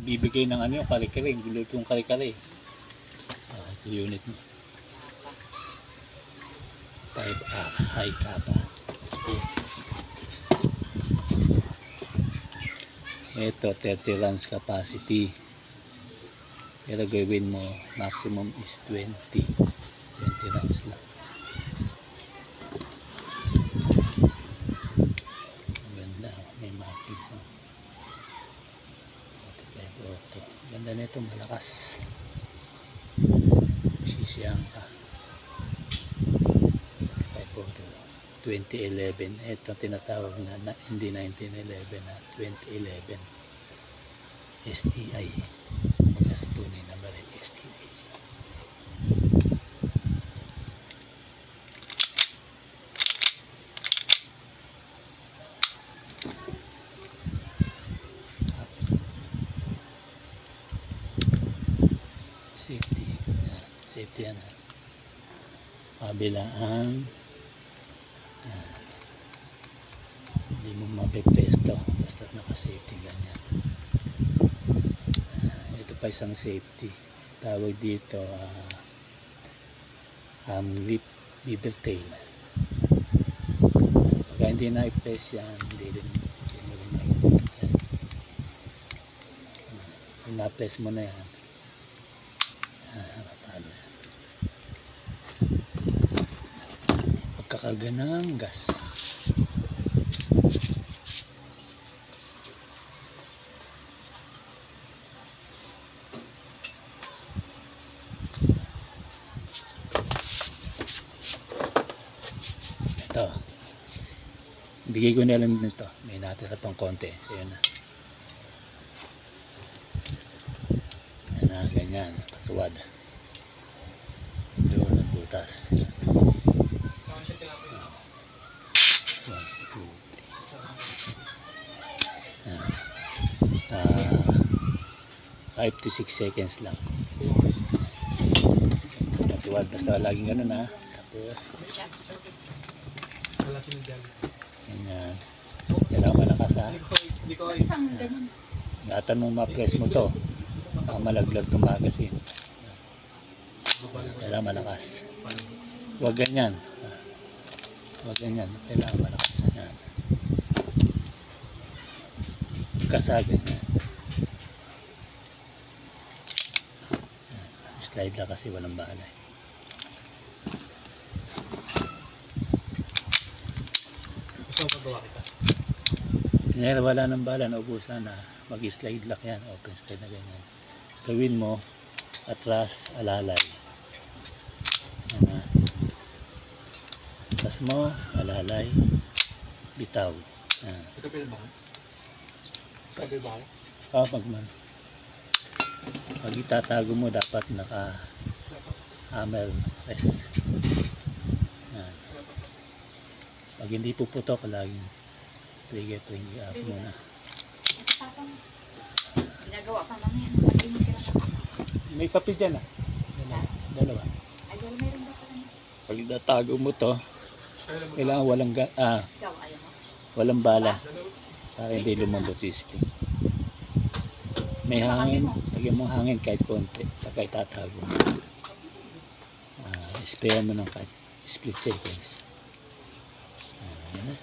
bibigay ng ano yung kare-kare, lutong kare-kare. Ito unit mo. 5R high kappa. Ito 30 rounds capacity. Pero gawin mo maximum is 20 rounds lang. Ganda, may markings. Auto. Ganda nito, malakas. Sisiyang ka. 2011. Ito tinatawag na hindi 1911 na 2011 STI. Mga sa tunay na baril STI. Safety yan. Kabilaan. Hindi mo mapipresto basta naka-safety ganyan. Ito pa isang safety. Tawag dito lip beaver tail. Pagka hindi na-i-press yan, hindi mo rin na-i-press yan. Kung na-press mo na yan, mapalo yan. Pagkakaga ng gas. Ito. Bigay ko na lang nito. May natira pang konti. So yun na. Yan na, ganyan. Patuwad. Doon ang butas. 5 to 6 seconds lang. Patuwad. Basta laging ganun ha. Tapos ganyan. Kailangan malakas ha. Latan mong ma-press mo to. Malaglag itong magazine. Kailangan malakas. Huwag ganyan. Huwag ganyan. Kailangan malakas. Yan. Kasa ganyan. Slide lang kasi walang balay. Gusto mo pagawa kita? Ngayon wala ng bala, naubusan na. Mag-slide lock yan, open slide na ganyan. Gawin mo, atras, alalay. Atras mo, alalay, bitaw. Ito pinabaka? Ito pinabaka? Pag itatago mo, dapat naka hammer press. Pag hindi puputok, laging trigger up muna. Ginagawa pa mamaya. May kape dyan ah. Dalawa. Ay, wala mayroon ba pala? Pag itatago mo to, kailangan Ikaw, ayaw mo? walang bala para hindi lumambot yung spring. May hangin, lagyan mo hangin kahit konti pagka itatago mo. Sprayan mo ng kahit split seconds. Ayan na.